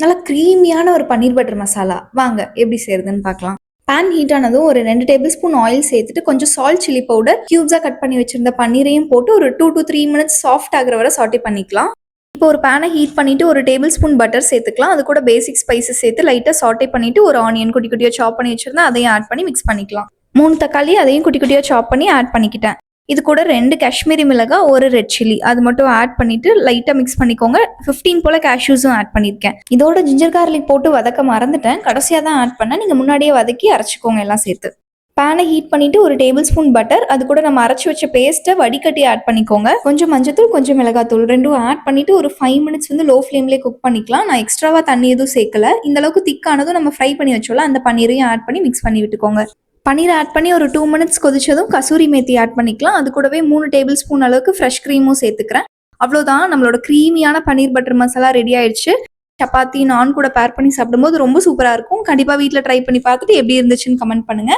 நல்லா க்ரீமியான ஒரு பன்னீர் பட்டர் மசாலா. வாங்க எப்படி செய்றதுன்னு பார்க்கலாம். பேன் ஹீட் ஆனதும் ஒரு 2 டேபிள் ஸ்பூன் ஆயில் சேர்த்துட்டு கொஞ்சம் சால்ட், சில்லி பவுடர், கியூப்ஸா கட் பண்ணி வச்சிருந்த பன்னீரையும் போட்டு ஒரு 2 to 3 மினிட்ஸ் சாஃப்ட் ஆகுற வரை சாட்டே பண்ணிக்கலாம். இப்போ ஒரு பேனை ஹீட் பண்ணிட்டு ஒரு டேபிள் ஸ்பூன் பட்டர் சேர்த்துக்கலாம். அது கூட பேசிக் ஸ்பைசஸ் சேர்த்து லைட்டா சாட்டே பண்ணிட்டு ஒரு ஆனியன் குட்டி குட்டியா சாப் பண்ணி வச்சிருந்தா அதையும் ஆட் பண்ணி மிக்ஸ் பண்ணிக்கலாம். 3 தக்காளி அதையும் குட்டி குட்டியா சாப் பண்ணி ஆட் பண்ணிக்கிட்டேன். இது கூட 2 காஷ்மீரி மிளகாய், 1 ரெட் சில்லி அது மட்டும் ஆட் பண்ணிட்டு லைட்டா மிக்ஸ் பண்ணிக்கோங்க. 15 போல கேஷ்யூஸும் ஆட் பண்ணியிருக்கேன். இதோட ஜிஞ்சர் கார்லிக் போட்டு வதக்க மறந்துட்டேன். கடைசியா தான் ஆட் பண்ணேன். நீங்க முன்னாடியே வதக்கி அரைச்சிக்கோங்க எல்லாம் சேர்த்து. பேனை ஹீட் பண்ணிட்டு ஒரு டேபிள் ஸ்பூன் பட்டர், அது கூட நம்ம அரைச்சி வச்ச பேஸ்ட்டை வடிகட்டி ஆட் பண்ணிக்கோங்க. கொஞ்சம் மஞ்சத்தூள், கொஞ்சம் மிளகாத்தூள் ரெண்டும் ஆட் பண்ணிட்டு ஒரு 5 மினிட்ஸ் வந்து லோ ஃப்ளேம்லேயே குக் பண்ணிக்கலாம். நான் எக்ஸ்ட்ராவா தண்ணி எதுவும் சேர்க்கல. இந்த அளவுக்கு திக்கானதும் நம்ம ஃப்ரை பண்ணி வச்சோம்ல அந்த பன்னீரையும் ஆட் பண்ணி மிக்ஸ் பண்ணி விட்டுக்கோங்க. பன்னீர் ஆட் பண்ணி ஒரு 2 மினிட்ஸ் கொதிச்சதும் கசூரி மேத்தி ஆட் பண்ணிக்கலாம். அது கூடவே 3 டேபிள் ஸ்பூன் அளவுக்கு ஃப்ரெஷ் க்ரீமும் சேர்த்துக்கிறேன். அவ்வளோதான், நம்மளோட க்ரீமியான பன்னீர் பட்டர் மசாலா ரெடி ஆயிடுச்சு. சப்பாத்தி, நான் கூட பேர் பண்ணி சாப்பிடும்போது ரொம்ப சூப்பராக இருக்கும். கண்டிப்பாக வீட்டில் ட்ரை பண்ணி பார்த்துட்டு எப்படி இருந்துச்சுன்னு கமெண்ட் பண்ணுங்க.